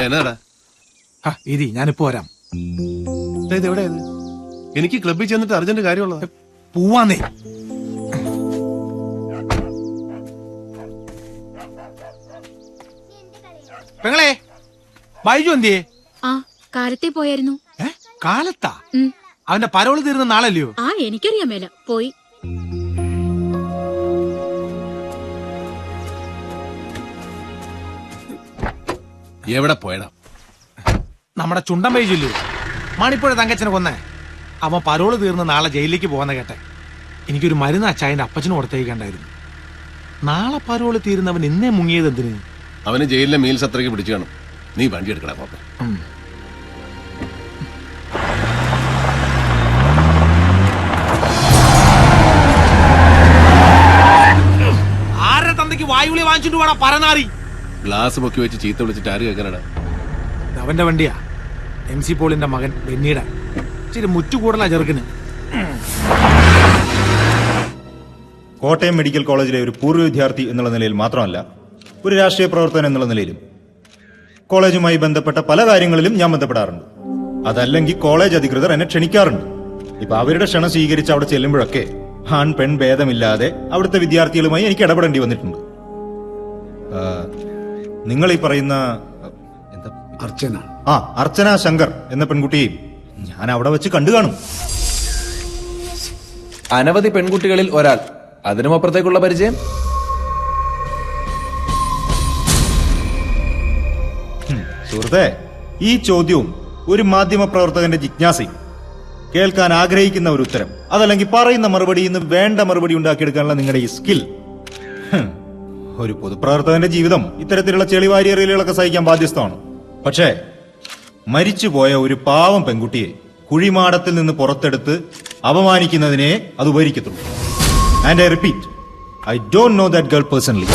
എന്നാടാ ഇരി ഞാനിപ്പോ വരാം. ഇത് എവിടെയാ ഇത്? എനിക്ക് ക്ലബ്ബിൽ ചെന്നിട്ട് അർജന്റ് കാര്യമുള്ളത്. പോവാന്നേ. പെങ്ങളെ ബൈജു എന്തിയേ? ആ കാലത്തെ പോയായിരുന്നു. കാലത്താ? അവന്റെ പരോള് തീർന്ന നാളല്ലയോ? ആ എനിക്കറിയാൻ മേല. പോയി. എവിടെ പോയടാ? നമ്മുടെ ചുണ്ടൻ ബൈജുല്ലേ, മണിപ്പുഴ തങ്കച്ചനെ കൊന്നേ. അവൻ പരോള് തീർന്ന് നാളെ ജയിലിലേക്ക് പോകുന്ന കേട്ടെ. എനിക്കൊരു മരുന്ന് അച്ചായന്റെ അപ്പച്ചന് കൊടുത്തേക്കണ്ടായിരുന്നു. നാളെ പരോള് തീരുന്നവൻ ഇന്നേ മുങ്ങിയത് എന്തിന്? അവന് ജയിലിലെ മീൽ സത്രയ്ക്ക് പിടിച്ചു കാണും. നീ വണ്ടി എടുക്കടാ പോപ്പ. ആരുടെ തന്തയ്ക്ക് വായുവിളി വാങ്ങിച്ചിട്ട് വേണം പരനാറി? ഗ്ലാസ് പൊക്കി വെച്ച് ചീത്ത വിളിച്ചിട്ട് ആര് കേൾക്കാനടാ? അവന്റെ വണ്ടിയാ, MC പോളിന്റെ മകൻ ബെന്നീടെ. ഇച്ചിരി മുറ്റുകൂടലാ ചെറുക്കിന്. കോട്ടയം മെഡിക്കൽ കോളേജിലെ ഒരു പൂർവ്വ വിദ്യാർത്ഥി എന്നുള്ള നിലയിൽ മാത്രമല്ല, ഒരു രാഷ്ട്രീയ പ്രവർത്തകൻ എന്നുള്ള നിലയിലും കോളേജുമായി ബന്ധപ്പെട്ട പല കാര്യങ്ങളിലും ഞാൻ ബന്ധപ്പെടാറുണ്ട്. അതല്ലെങ്കിൽ കോളേജ് അധികൃതർ എന്നെ ക്ഷണിക്കാറുണ്ട്. ഇപ്പൊ അവരുടെ ക്ഷണം സ്വീകരിച്ച് അവിടെ ചെല്ലുമ്പോഴൊക്കെ ആൺ പെൺ ഭേദമില്ലാതെ അവിടുത്തെ വിദ്യാർത്ഥികളുമായി എനിക്ക് ഇടപെടേണ്ടി വന്നിട്ടുണ്ട്. നിങ്ങൾ ഈ പറയുന്ന അർച്ചന ശങ്കർ എന്ന പെൺകുട്ടിയെയും ഞാൻ അവിടെ വെച്ച് കണ്ടു കാണും. അനവധി പെൺകുട്ടികളിൽ ഒരാൾ, അതിനും അപ്പുറത്തേക്കുള്ള പരിചയം? സുഹൃത്തെ, ഈ ചോദ്യവും ഒരു മാധ്യമ പ്രവർത്തകന്റെ ജിജ്ഞാസയും, കേൾക്കാൻ ആഗ്രഹിക്കുന്ന ഒരു ഉത്തരം, അതല്ലെങ്കിൽ പറയുന്ന മറുപടിയിൽ നിന്ന് വേണ്ട മറുപടി ഉണ്ടാക്കിയെടുക്കാനുള്ള നിങ്ങളുടെ ഈ സ്കിൽ, ഒരു പൊതുപ്രവർത്തകന്റെ ജീവിതം ഇത്തരത്തിലുള്ള ചെളിവാരിയറിയലുകളൊക്കെ സഹിക്കാൻ ബാധ്യസ്ഥമാണ്. പക്ഷേ മരിച്ചുപോയ ഒരു പാവം പെൺകുട്ടിയെ കുഴിമാടത്തിൽ നിന്ന് പുറത്തെടുത്ത് അപമാനിക്കുന്നതിനെ അത് ഉപകരിക്കത്തുള്ളൂ. And I repeat, I don't know that girl personally.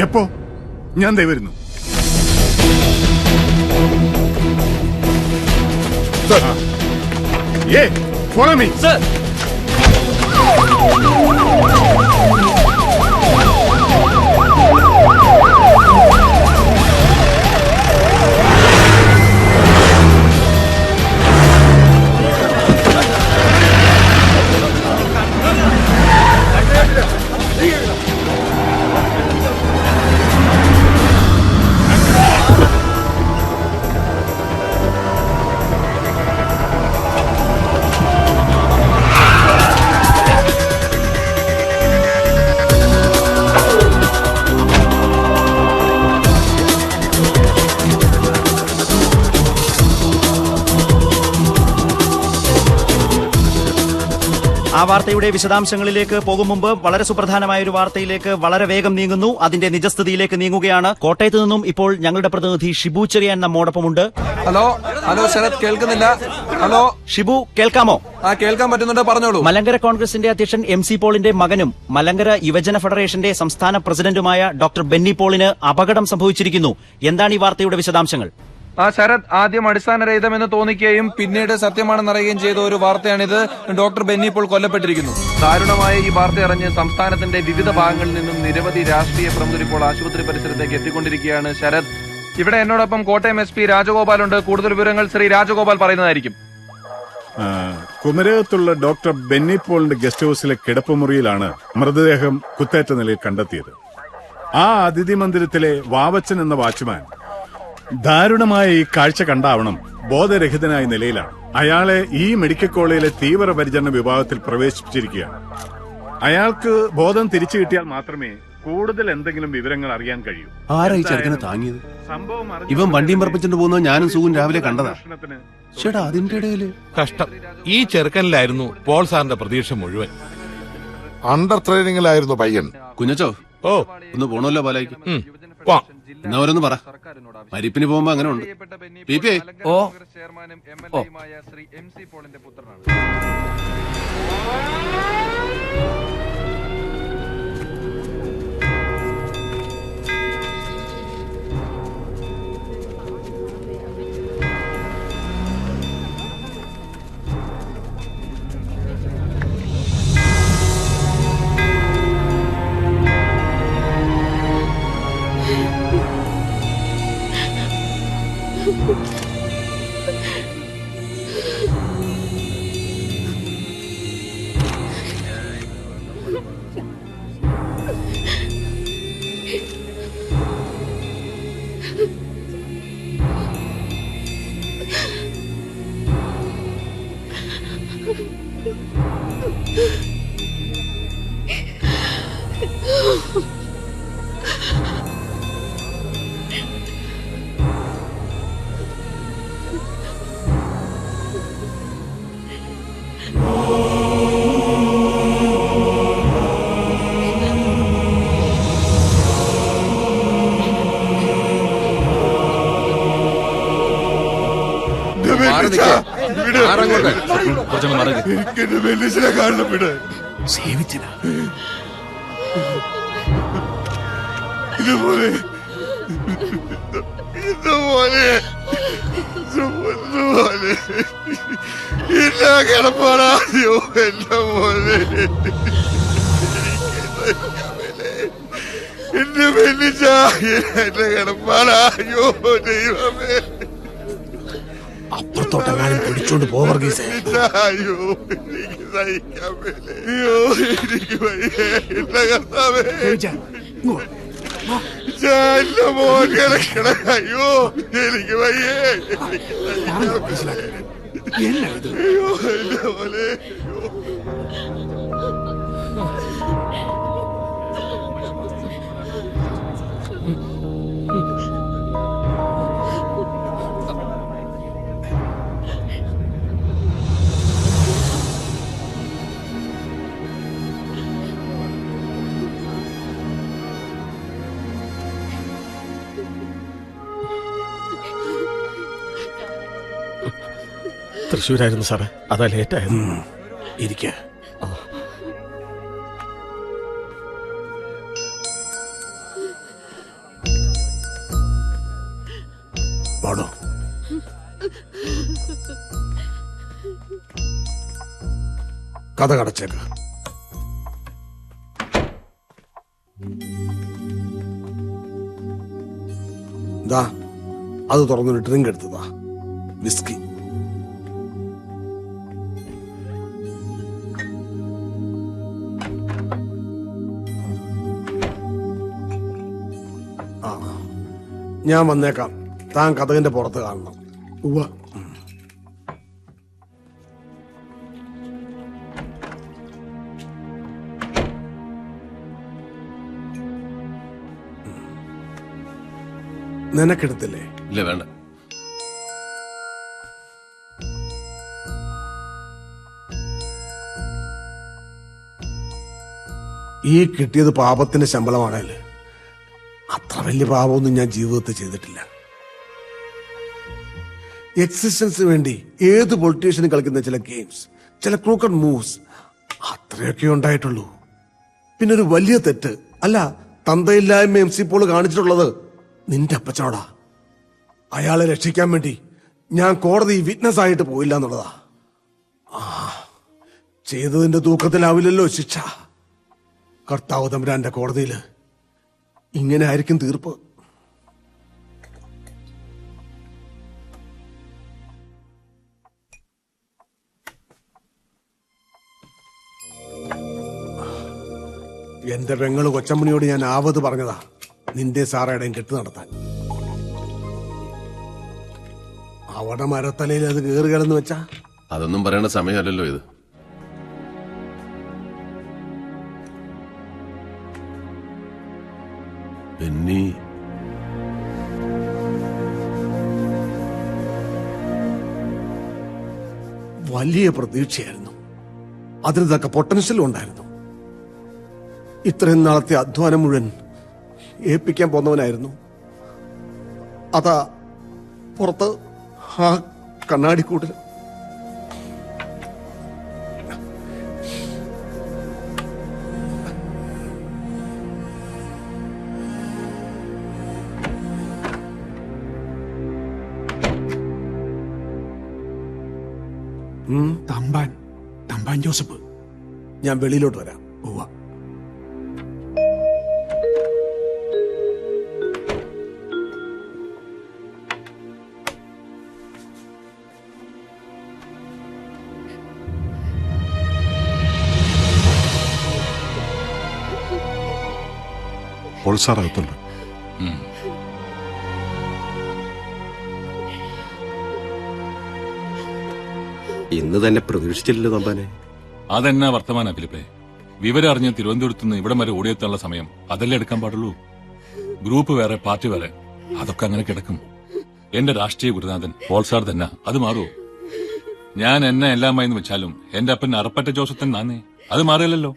എപ്പോ? ഞാൻ ദേ വരുന്നു. Follow me. സർ ആ വാർത്തയുടെ വിശദാംശങ്ങളിലേക്ക് പോകും മുമ്പ് വളരെ സുപ്രധാനമായ ഒരു വാർത്തയിലേക്ക് വളരെ വേഗം നീങ്ങുന്നു. അതിന്റെ നിജസ്ഥിതിയിലേക്ക് നീങ്ങുകയാണ്. കോട്ടയത്ത് നിന്നും ഇപ്പോൾ ഞങ്ങളുടെ പ്രതിനിധി ഷിബു ചെറിയാൻ നമ്മോടൊപ്പമുണ്ട്. ഹലോ ഹലോ ശരത്, കേൾക്കുന്നില്ല? ഹലോ ഷിബു, കേൾക്കാമോ? കേൾക്കാൻ പറ്റുന്നുണ്ട്, പറഞ്ഞോളൂ. മലങ്കര കോൺഗ്രസിന്റെ അധ്യക്ഷൻ MC പോളിന്റെ മകനും മലങ്കര യുവജന ഫെഡറേഷന്റെ സംസ്ഥാന പ്രസിഡന്റുമായ ഡോക്ടർ ബെന്നി പോളിന് അപകടം സംഭവിച്ചിരിക്കുന്നു. എന്താണ് ഈ വാർത്തയുടെ വിശദാംശങ്ങൾ? ശരത്, ആദ്യം അടിസ്ഥാനരഹിതമെന്ന് തോന്നിക്കുകയും പിന്നീട് സത്യമാണെന്നറിയുകയും ചെയ്ത ഒരു വാർത്തയാണിത്. ഡോക്ടർ ബെന്നി പോൾ കൊല്ലപ്പെട്ടിരിക്കുന്നു. ദാരുണമായ ഈ വാർത്ത അറിഞ്ഞ് സംസ്ഥാനത്തിന്റെ വിവിധ ഭാഗങ്ങളിൽ നിന്നും നിരവധി രാഷ്ട്രീയ പ്രമുഖർ ഇപ്പോൾ ആശുപത്രി പരിസരത്തേക്ക് എത്തിക്കൊണ്ടിരിക്കുകയാണ്. ശരത്, ഇവിടെ എന്നോടൊപ്പം കോട്ടയം SP രാജഗോപാൽ ഉണ്ട്. കൂടുതൽ വിവരങ്ങൾ ശ്രീ രാജഗോപാൽ പറയുന്നതായിരിക്കും. കുമരകത്തുള്ള ഡോക്ടർ ബെന്നി പോളിന്റെ ഗസ്റ്റ് ഹൌസിലെ കിടപ്പുമുറിയിലാണ് മൃതദേഹം കുത്തേറ്റ നിലയിൽ കണ്ടെത്തിയത്. ആ അതിഥി മന്ദിരത്തിലെ വാവച്ചൻ എന്ന വാച്ച്മാൻ ദാരുണമായ ഈ കാഴ്ച കണ്ടാവണം ബോധരഹിതനായ നിലയിലാണ്. അയാളെ ഈ മെഡിക്കൽ കോളേജിലെ തീവ്രപരിചരണ വിഭാഗത്തിൽ പ്രവേശിപ്പിച്ചിരിക്കുകയാണ്. അയാൾക്ക് ബോധം തിരിച്ചു കിട്ടിയാൽ മാത്രമേ കൂടുതൽ എന്തെങ്കിലും വിവരങ്ങൾ അറിയാൻ കഴിയൂ. ആരാ ഈ ചെറുക്കനെ താങ്ങിയത്? ഇവൻ വണ്ടിയും പറപ്പിച്ചിട്ട് പോകുന്നത് ഞാനും സുഖം രാവിലെ കണ്ടതാ. ചേട്ടാ, അതിന്റെ ഇടയില് കഷ്ടം. ഈ ചെറുക്കനിലായിരുന്നു പോൾ സാറിന്റെ പ്രതീക്ഷ മുഴുവൻ. അണ്ടർ ട്രെയിനിങ്ങിലായിരുന്നു പയ്യൻ. കുഞ്ഞച്ചോ, ഓ, ഒന്ന് പോണല്ലോ പാലായിക്ക്. വാ. എന്നാ അവരൊന്ന് പറ. മരിപ്പിന് പോകുമ്പോ അങ്ങനെ ഉണ്ട്. പിപി ഓ ശ്രീ MC പോളിന്റെ പുത്രനാണ്. എന്റെ എന്റെ കിടപ്പാടായോ ദൈവമേ. അപ്പുറത്തോട്ടെങ്ങാനും പിടിച്ചോണ്ട് പോവർഗീസേ. അയ്യോ, എനിക്ക് സഹിക്കാൻ മേലെ. അയ്യോ, എനിക്ക് വയ്യ. എന്റെ കർത്താവേ, എന്റെ മോൻ കിടക്കണ. അയ്യോ, എനിക്ക് വയ്യേ. അയ്യോ, എന്റെ പോലെ. തൃശ്ശൂരായിരുന്നു സാറേ, അതാ ലേറ്റായത്. ഇരിക്ക. കഥ കടച്ചേക്ക. ദാ അത് തുറന്നൊരു ഡ്രിങ്ക് എടുത്തതാ, വിസ്കി. ആ, ഞാൻ വന്നേക്കാം. താൻ കഥകിന്റെ പുറത്ത് കാണണം. ഉവ്വ. നിനക്കെടുത്തില്ലേ? ഇല്ല, വേണ്ട. ഈ കിട്ടിയത് പാപത്തിന്റെ ശമ്പളമാണല്ലേ. അത്ര വലിയ പാപമൊന്നും ഞാൻ ജീവിതത്തിൽ ചെയ്തിട്ടില്ല. എക്സിസ്റ്റൻസിന് വേണ്ടി ഏത് പൊളിറ്റീഷ്യനും കളിക്കുന്ന ചില ഗെയിംസ്, ചില ക്രൂക്കഡ് മൂവ്സ്, അത്രയൊക്കെ ഉണ്ടായിട്ടുള്ളൂ. പിന്നെ ഒരു വലിയ തെറ്റ്, അല്ല തന്തയില്ലായ്മ MC പോൾ കാണിച്ചിട്ടുള്ളത് നിന്റെ അപ്പച്ചനോടാ. അയാളെ രക്ഷിക്കാൻ വേണ്ടി ഞാൻ കോടതി വിറ്റ്നസ് ആയിട്ട് പോയില്ല എന്നുള്ളതാ. ചെയ്തതിന്റെ തൂക്കത്തിലാവില്ലല്ലോ ശിക്ഷ. കർത്താവ് തമ്പുരാന്റെ കോടതിയിൽ ഇങ്ങനെ ആയിരിക്കും തീർപ്പ്. എന്റെ പെങ്ങള് കൊച്ചമ്മണിയോട് ഞാൻ ആവത് പറഞ്ഞതാ നിന്റെ സാറയുടെയും കെട്ട് നടത്താൻ. അവിടെ മരത്തലയിൽ അത് കയറി കിടന്ന് വെച്ചാ അതൊന്നും പറയേണ്ട സമയമല്ലല്ലോ ഇത്. ബെന്നി വലിയ പ്രതീക്ഷയായിരുന്നു, അതിന് തക്ക പൊട്ടൻഷ്യലും ഉണ്ടായിരുന്നു. ഇത്രയും നാളത്തെ അധ്വാനം മുഴുവൻ ഏൽപ്പിക്കാൻ പോന്നവനായിരുന്നു. അതാ പുറത്ത് ആ കണ്ണാടിക്കൂട്ടിൽ തമ്പാൻ ജോസഫ്. ഞാൻ വെളിയിലോട്ട് വരാം. ഉവ്വ. പ്രോത്സാഹനത്തുണ്ട്. ഇന്ന് തന്നെ പ്രതീക്ഷിച്ചില്ലല്ലോ തമ്പാനെ. അതെന്നാ വർത്തമാന ഫിലിപ്പേ? വിവരം അറിഞ്ഞ് തിരുവനന്തപുരത്ത് നിന്ന് ഇവിടം വരെ ഓടിയെത്താനുള്ള സമയം അതല്ലേ എടുക്കാൻ പാടുള്ളൂ. ഗ്രൂപ്പ് വേറെ, പാർട്ടി വേറെ, അതൊക്കെ അങ്ങനെ കിടക്കും. എന്റെ രാഷ്ട്രീയ ഗുരുനാഥൻ പോൾസാർ തന്നെ, അത് മാറുമോ? ഞാൻ എന്നെ എല്ലാമായെന്ന് വെച്ചാലും എന്റെ അപ്പൻ അറപ്പറ്റ ജോസഫൻ നാന്നേ, അത് മാറിയല്ലോ.